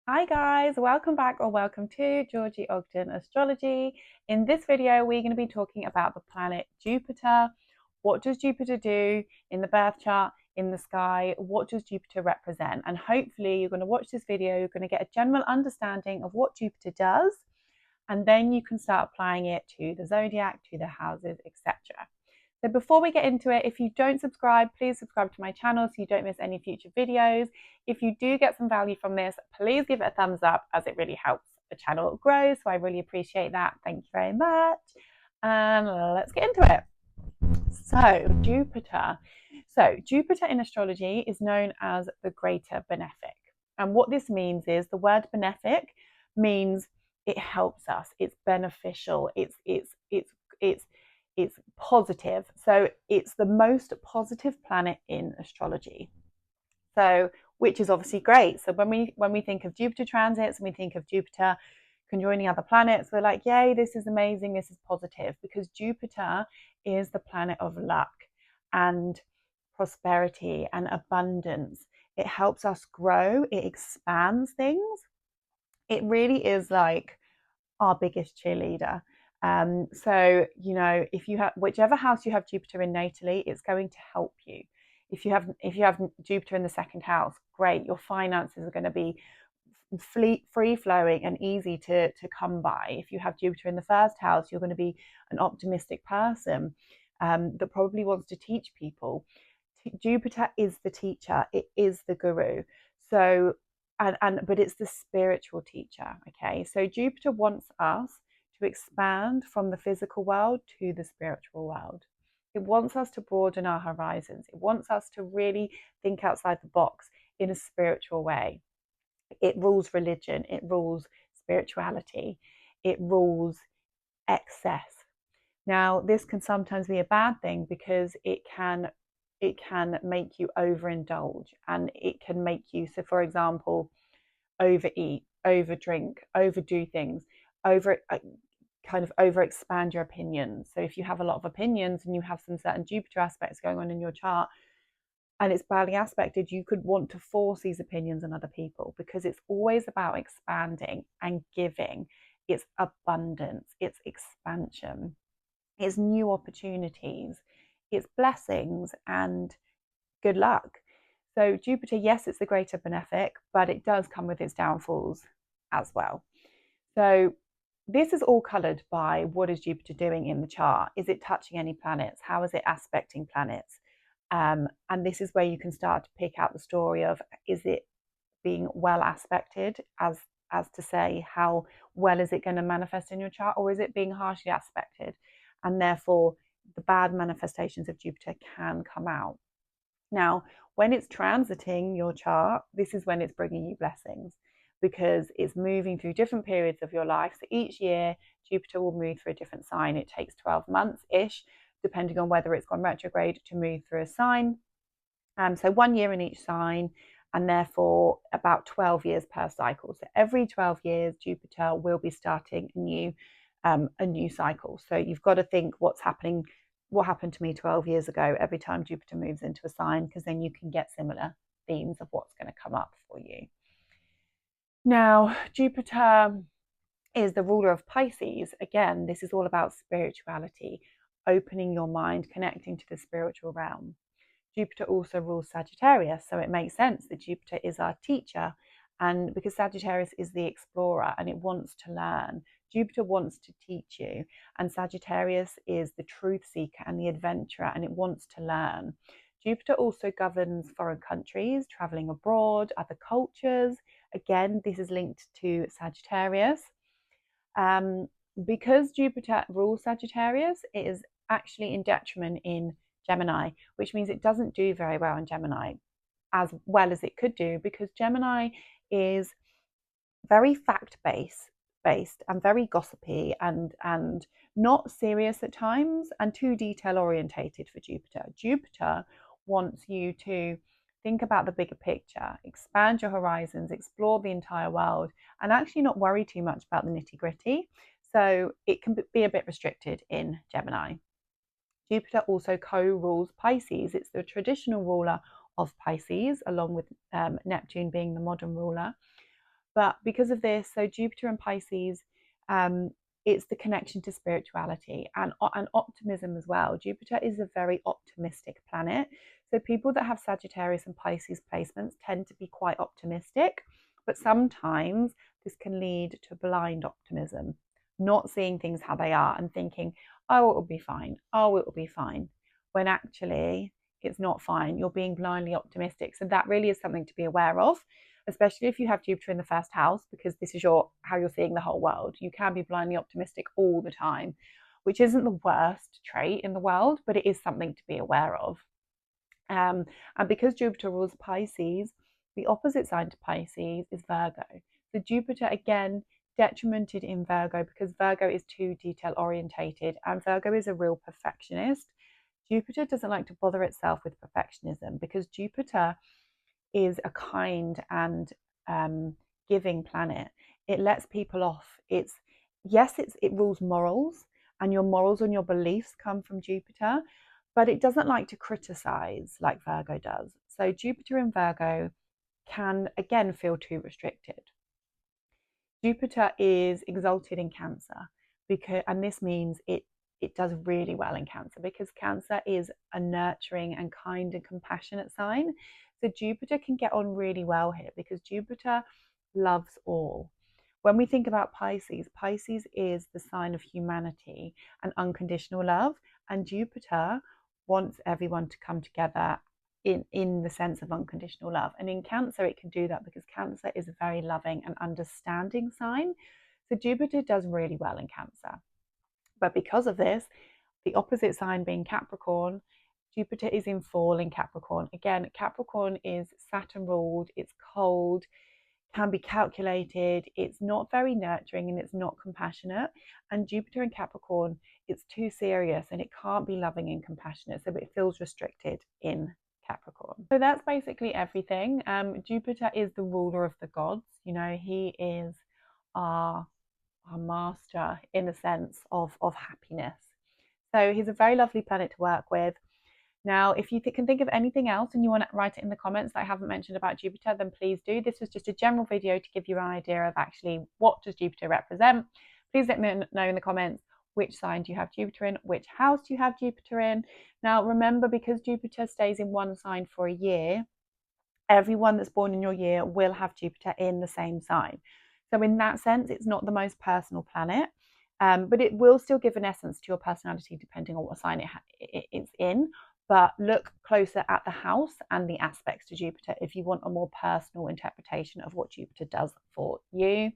Hi guys, welcome back or welcome to Georgie Ogden Astrology. In this video, we're going to be talking about the planet Jupiter. What does Jupiter do in the birth chart, in the sky? What does Jupiter represent? And hopefully you're going to watch this video, you're going to get a general understanding of what Jupiter does, and then you can start applying it to the zodiac, to the houses, etc. So before we get into it, if you don't subscribe, please subscribe to my channel so you don't miss any future videos. If you do get some value from this, please give it a thumbs up as it really helps the channel grow. So I really appreciate that. Thank you very much. And let's get into it. So Jupiter. So Jupiter in astrology is known as the greater benefic. And what this means is the word benefic means it helps us, it's beneficial, it's positive. So it's the most positive planet in astrology. So which is obviously great. So when we think of Jupiter transits and we think of Jupiter conjoining other planets, we're like, yay, this is amazing, this is positive, because Jupiter is the planet of luck and prosperity and abundance. It helps us grow, it expands things. It really is like our biggest cheerleader. So, you know, if you have whichever house you have Jupiter in natally, it's going to help you. If you have Jupiter in the second house, great. Your finances are going to be free flowing and easy to come by. If you have Jupiter in the first house, you're going to be an optimistic person that probably wants to teach people. Jupiter is the teacher, it is the guru. So but it's the spiritual teacher. Okay, so Jupiter wants us to expand from the physical world to the spiritual world. It wants us to broaden our horizons. It wants us to really think outside the box in a spiritual way. It rules religion, it rules spirituality, it rules excess. Now, this can sometimes be a bad thing because it can make you overindulge, and it can make you, so for example, overeat, overdrink, overdo things, kind of over expand your opinions. So if you have a lot of opinions and you have some certain Jupiter aspects going on in your chart and it's badly aspected, you could want to force these opinions on other people, because it's always about expanding and giving. It's abundance, it's expansion, it's new opportunities, it's blessings and good luck. So Jupiter, yes, it's the greater benefic, but it does come with its downfalls as well. So this is all coloured by what is Jupiter doing in the chart. Is it touching any planets? How is it aspecting planets? And this is where you can start to pick out the story of, is it being well aspected, as to say how well is it going to manifest in your chart, or is it being harshly aspected, and therefore the bad manifestations of Jupiter can come out. Now, when it's transiting your chart, this is when it's bringing you blessings, because it's moving through different periods of your life. So each year, Jupiter will move through a different sign. It takes 12 months-ish, depending on whether it's gone retrograde, to move through a sign. So 1 year in each sign, and therefore about 12 years per cycle. So every 12 years, Jupiter will be starting a new cycle. So you've got to think what happened to me 12 years ago every time Jupiter moves into a sign, because then you can get similar themes of what's going to come up for you. Now, Jupiter is the ruler of Pisces. Again, this is all about spirituality, opening your mind, connecting to the spiritual realm. Jupiter also rules Sagittarius, so it makes sense that Jupiter is our teacher, and because Sagittarius is the explorer and it wants to learn. Jupiter wants to teach you, and Sagittarius is the truth seeker and the adventurer, and it wants to learn. Jupiter also governs foreign countries, traveling abroad, other cultures. Again, this is linked to Sagittarius. Because Jupiter rules Sagittarius, it is actually in detriment in Gemini, which means it doesn't do very well in Gemini as well as it could do, because Gemini is very fact-based and very gossipy and not serious at times, and too detail orientated for Jupiter. Jupiter wants you to think about the bigger picture, expand your horizons, explore the entire world, and actually not worry too much about the nitty-gritty. So it can be a bit restricted in Gemini. Jupiter also co-rules Pisces. It's the traditional ruler of Pisces, along with Neptune being the modern ruler. But because of this, so Jupiter and Pisces, it's the connection to spirituality and optimism as well. Jupiter is a very optimistic planet. So people that have Sagittarius and Pisces placements tend to be quite optimistic, but sometimes this can lead to blind optimism, not seeing things how they are and thinking, oh, it will be fine. Oh, it will be fine. When actually it's not fine. You're being blindly optimistic. So that really is something to be aware of, especially if you have Jupiter in the first house, because this is how you're seeing the whole world. You can be blindly optimistic all the time, which isn't the worst trait in the world, but it is something to be aware of. And because Jupiter rules Pisces, the opposite sign to Pisces is Virgo. So Jupiter, again, detrimented in Virgo because Virgo is too detail orientated and Virgo is a real perfectionist. Jupiter doesn't like to bother itself with perfectionism because Jupiter is a kind and giving planet. It lets people off. It rules morals, and your morals and your beliefs come from Jupiter, but it doesn't like to criticize like Virgo does. So Jupiter in Virgo can again feel too restricted. Jupiter is exalted in Cancer and this means it does really well in Cancer because Cancer is a nurturing and kind and compassionate sign. So Jupiter can get on really well here because Jupiter loves all. When we think about Pisces, Pisces is the sign of humanity and unconditional love, and Jupiter wants everyone to come together in the sense of unconditional love. And in Cancer, it can do that because Cancer is a very loving and understanding sign. So Jupiter does really well in Cancer. But because of this, the opposite sign being Capricorn, Jupiter is in fall in Capricorn. Again, Capricorn is Saturn ruled, it's cold, can be calculated, it's not very nurturing and it's not compassionate. And Jupiter in Capricorn, it's too serious and it can't be loving and compassionate, so it feels restricted in Capricorn. So that's basically everything. Jupiter is the ruler of the gods. You know, he is our master in a sense of happiness. So he's a very lovely planet to work with. Now, if you can think of anything else and you want to write it in the comments that I haven't mentioned about Jupiter, then please do. This was just a general video to give you an idea of actually what does Jupiter represent. Please let me know in the comments which sign do you have Jupiter in, which house do you have Jupiter in. Now, remember, because Jupiter stays in one sign for a year, everyone that's born in your year will have Jupiter in the same sign. So in that sense, it's not the most personal planet, but it will still give an essence to your personality depending on what sign it's in. But look closer at the house and the aspects to Jupiter if you want a more personal interpretation of what Jupiter does for you.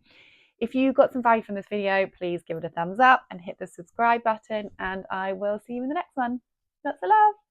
If you got some value from this video, please give it a thumbs up and hit the subscribe button, and I will see you in the next one. Lots of love.